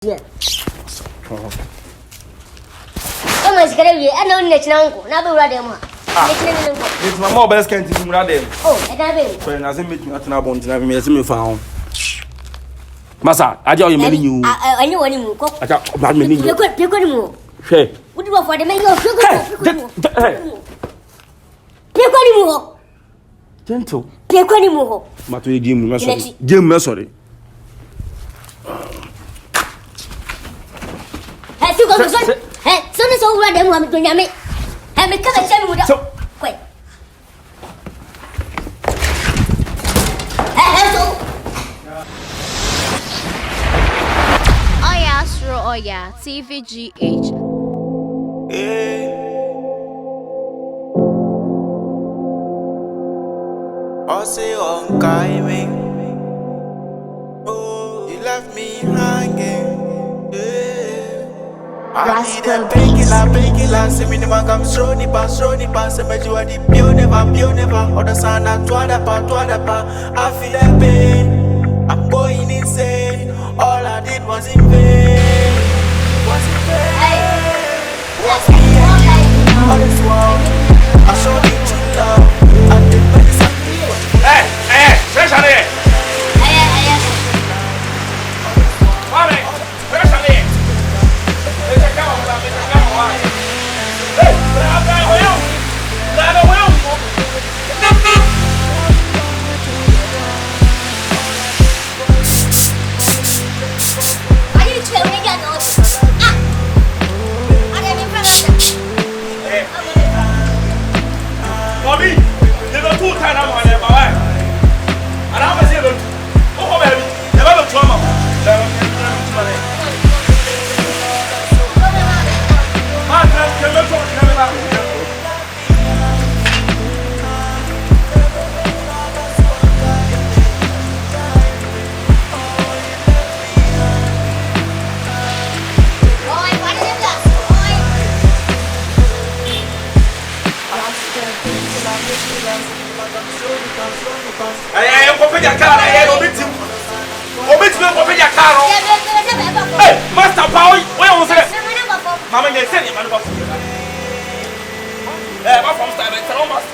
Yeah. Come on, Scary. I know national uncle. Now, be ready, ma. It's my mobile scan to Murade. Oh, and I will. When I meet you at an abundance, I mean, as you found. Massa, I tell you, many you. I know any more. I got bad many. You could pick one more. Hey, what do you want for the man? Pick one more. Gentle. Pick one more. Matu Jim Messory. Hey, soon as over them want to yammy. Have me come and tell me what up. Wait. Oyaa, Tvgh. I say on me. Oh, you left me hanging. I need a PAiNKiLLER, say me never come strong, say me you are the pure never, other side not to other part, I feel the pain, I'm going insane, all I did was in vain, was me and you, all this world, I showed you true love, I did my something. Hey, fresh on it! Master Power, where was it? Mamma, they sent him about my from Starboy, almost.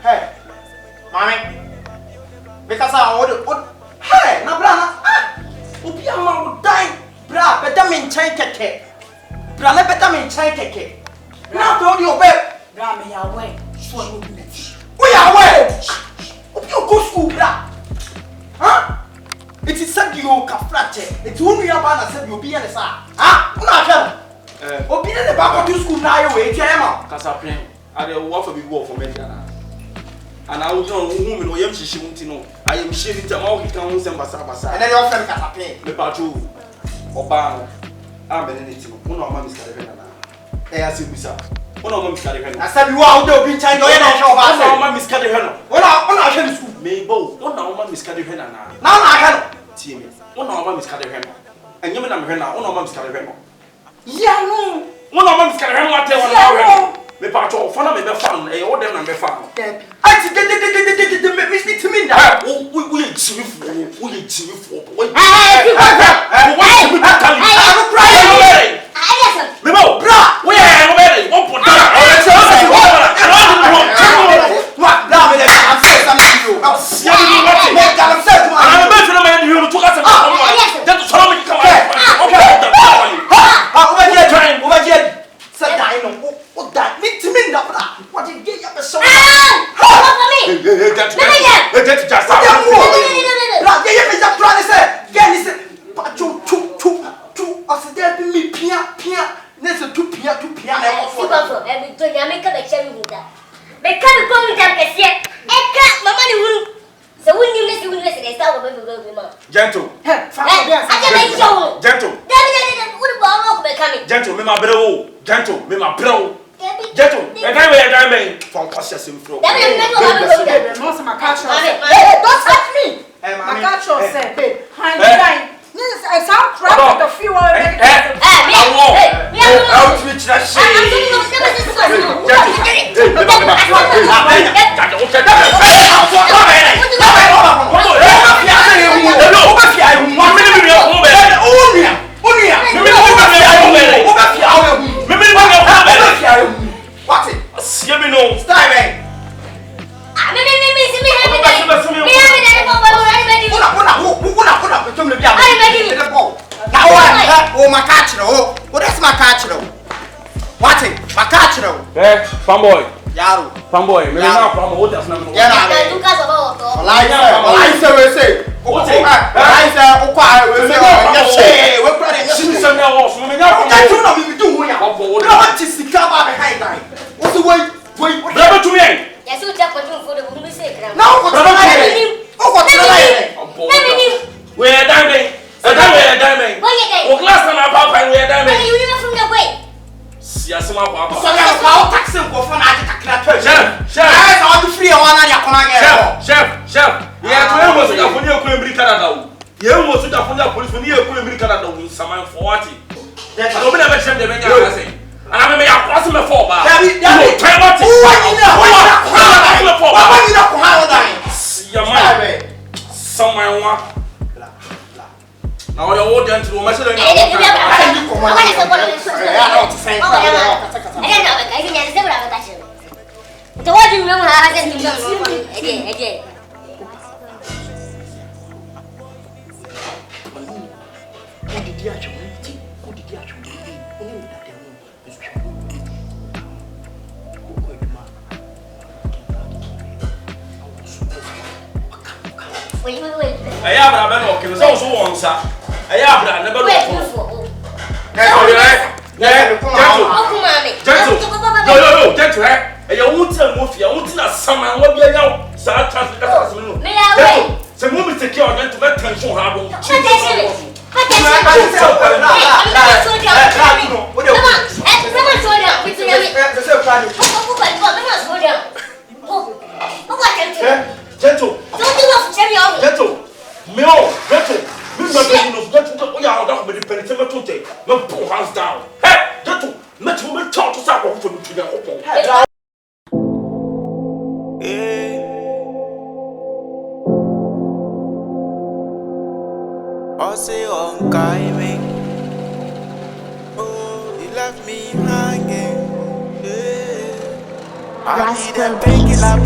Hey, mommy, because I ordered. Hey, na brana. Obi ama wo die. Bra, better me chain keke. Bra, na better me chain keke. Na to di obe. Bra me ya we. So no be. We are we. Obi go school bra. Huh? It is said you ka flat. It won't be about na said you be na sa. Ah, una hwem. Obi na ba go to school na you we tie ma. Kasapren. I dey work for big work for Mediana. And I was on woman or Yamshimutino. I am shaving to all he counts and Basa. And then your friend Casape. Me Patu Obama. I'm an anything. One of my Miss Carivana. As you bisa. One of my Miss Carivana. I said you are out being China. One of my Miss Carivana. One of my school. Maybo. One of my Miss Carivana. Now I can see me. One of my Miss Carivana. And you mean I'm here now. One of my Miss Carivana. Yeah, no. One of my Miss Carivana. Me pato fana me be fan e o dem na me fan ati de me to me da we chimifo we me bo bra we e no be one put down bra me dey am say something you me got am say to am be feel me you to got am that to follow me come okay over here sit down no what that mean to me now what you get up so that's just Gentle. Gentle. Gentle, me my bro. Gentle, me my bro. Gentle. And I may from cautious in flow. Don't touch me. My catcher said, babe, I'm sound crap with the fuel. Fanboy. Yaro. Fanboy. Me na from what does number. Yeah, na. Like we say. What say? Like say, we say. Yes, we pray. She say me was. Me na from. That you know me do here. No what is SIkA ba behind that. What's the way? Brother to me. Yes, you just put for the woman say. Now what try here? Oh, what try here? We are diamond. Diamond. Oh, class na papa we are diamond. You never from the way. Yes, my papa. So now how taxi go for na kakra. Chef. I want to free one na ya come again. Chef. Yeah, to almost the phone you come bring Canada. You almost the phone police when you come bring Canada in Saman for what? I don't never check the menu I say. And I may have crossed me for bar. Daddy. Try what is. Someone want. Now the old gentle woman said,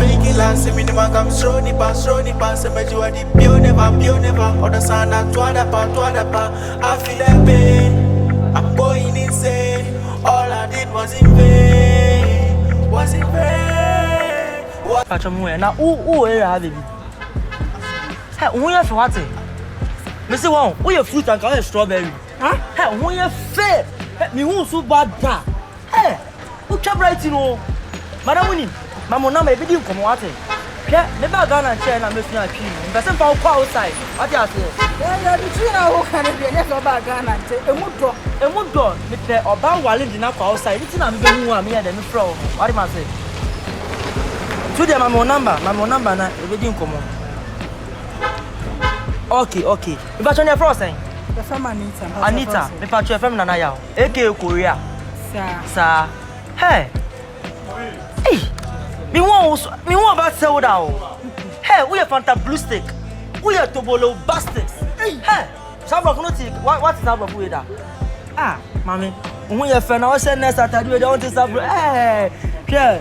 PAiNKiLLER, say me never come strony pass, say me you are the pure never, other side that twada pa, I feel like pain, I'm going insane, all I did was in vain, Catch him now, who HERE.A baby? Hey, who you for what? Mr. Wong, who you fruit and call it strawberry? Huh? Hey, who you fair? Me who so bad da? Hey, who kept writing oh? Madam Winnie, Mamma number be doing come what? Yeah, never gone and share and make me a tree. But some power outside. What do you say? Yeah, the tree now can be never back and say a mudo, Mr. Oba Walling in outside. It's not me who am here than from. What do you say? Today, my number, na everything come on. Okay. If I turn your frost, the from Anita, if I turn from Nanaya, aka Korea. Sir. Hey. Me want about sell down. Hey, we are Fanta blue stick. We are Tobolo bastards. Hey, Sabra what is Sabra with that? Ah, mommy, we are fan, I was saying next Saturday, we don't Sabra. Hey, yeah,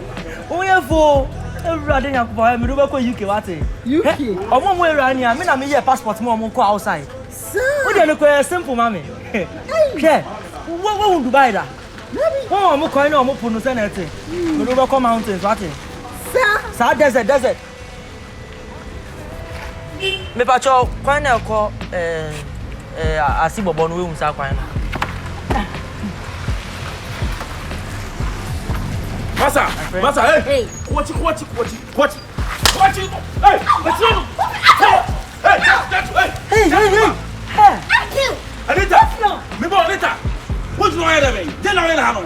we are for everybody. I'm going to go UK. What? UK? I'm going to run here. I mean, I'm passport more outside. We don't look simple, mommy. Yeah, what would you buy that? Oh, I'm going to put no sanity. We don't go mountains. What? Sir, desert. Me pacho, kwan na ko asibobo no we unsa kwan na. Masa, hey. What? Hey, let's go. Kill. Anita, me bo Anita. What you want to me? Then I ain't have.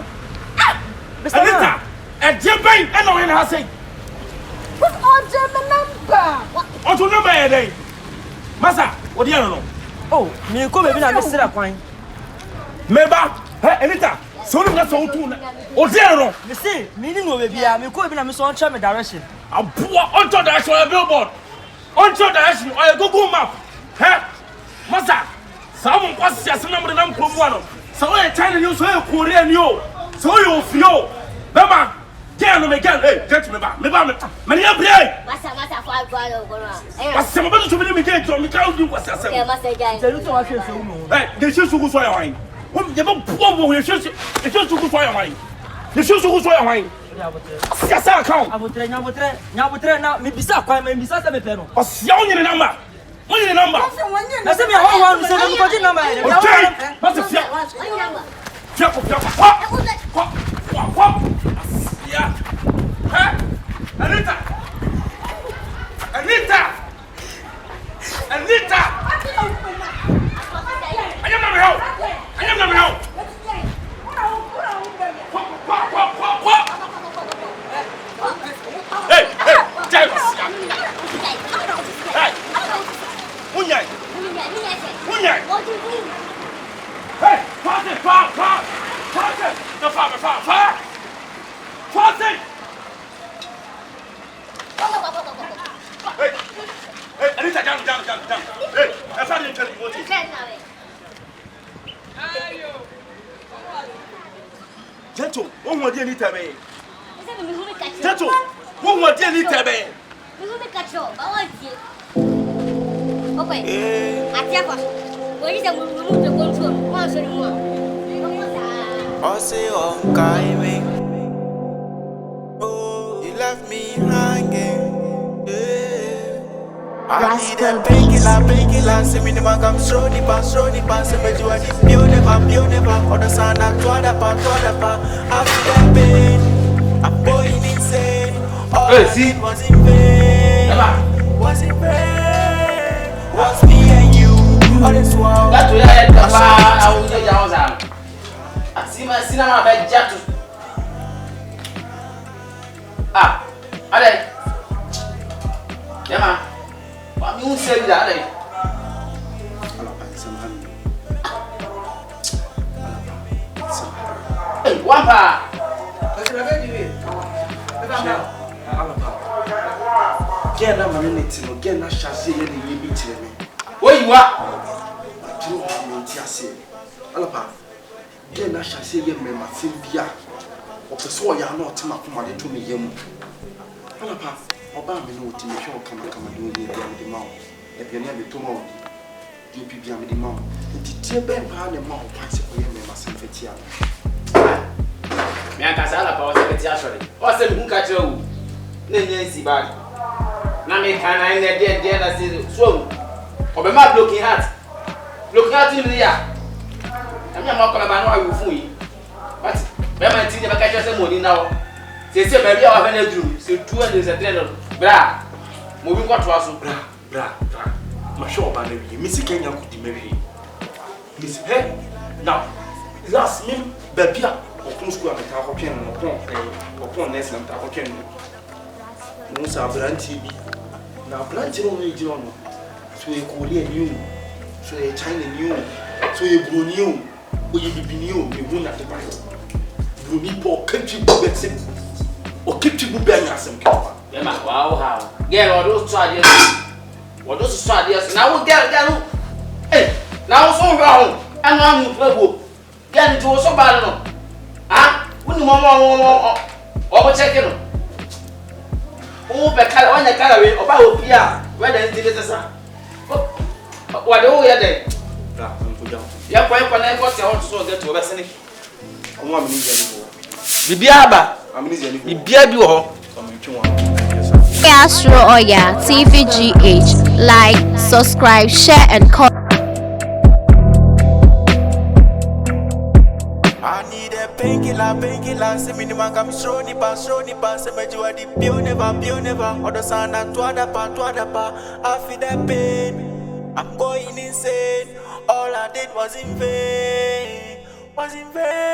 Anita, a jumping and no in her say. What's on German number? On to number a day. Massa, what do you know? Oh, me come baby na me sira kwan. Meba, Anita, so na so too. O there no. Me say, me ni no baby a me come baby na me so on me direction. A poor on to direction a billboard. On to direction or a Google map. Massa, some was just number the number one. So I China you so Korean you. So you feel. Mama, get me again. Hey, get me back. Me play. Massa, fall. Mas se mabado to me get to me can't do what I said. Yeah, Massa guy. Tell you to watch your film. Hey, they should go for your wine. You don't poor you should go for your wine. You should go for your wine. Yes, I count. Abotre na me bisa kwan me bisa se me pe no. What's your number? What is the number? Na se me ho se me ko number. Okay. What's the fiat? What? Yeah. Anita. I am not help. What? Hey, James. Hey. Unyai. Hey, pass it. The father. Pass it. Hey, Anita, down. Hey, that's how you tell you what it is. Gentle, one more dear Anita, babe. Gentle, one more dear Anita, babe. Okay. Atiapa. What is the move the control? Once anymore. Oh, say, oh, me. Oh, you left me hanging. I need a painkiller, say me never come slow the pass, say me do a pure never, or the sun at toada pa, I feel that pain, I'm going insane, all I did was in vain, was me and you, all this while, That's why I will get down. I see my cinema bed jacket. Alright. Yeah, man. What you say that? Hey, one pa. Get that minute, get that chassis, and you meet me. Where you are? Get that chassis, and my Sylvia. Of the soil, you are not to my to me. Obama no to me show come do the mouth. If you never to mouth, you be behind the mouth. And to Ben Pan and mouth pass for you, myself at you. Miankasala power secretary. What's the book at you? Nancy bad. Name can I dear as swim. Or my looking at him there. I'm not going to know you fool. But when my team never catch us money now. They say maybe I have any dream. So 200 is a trainer. Bra. Moving what was bra. My show by the Miss Kenya could marry. Miss Hey. Now, last me, baby, or school and Tahopian upon Ness and Tahopian. Most are brand TV. Now, planting only John. So you Korean new. So you China new. So you blue new. Or you be new, you won't have to buy. You need poor country books. Or keep to be some cover. Wow, how? Get all those ideas. What those ideas? Now we'll get down. Hey, now so wrong. And now you play. Get into so bad. Ah, wouldn't more overchecking. Oh, but when I can't away about Pia, where the visitors are. What do we are there? Yeah, quite when I got your so get to a listening. I want me to Bibiaba. Oyaasurooyaatvgh. Like, subscribe, share, and comment. I need a painkiller, say me never come slow ni pass, say me do a pure never, or the sun at toada pa, I feel that pain. I'm going insane. All I did was in vain. Was in vain.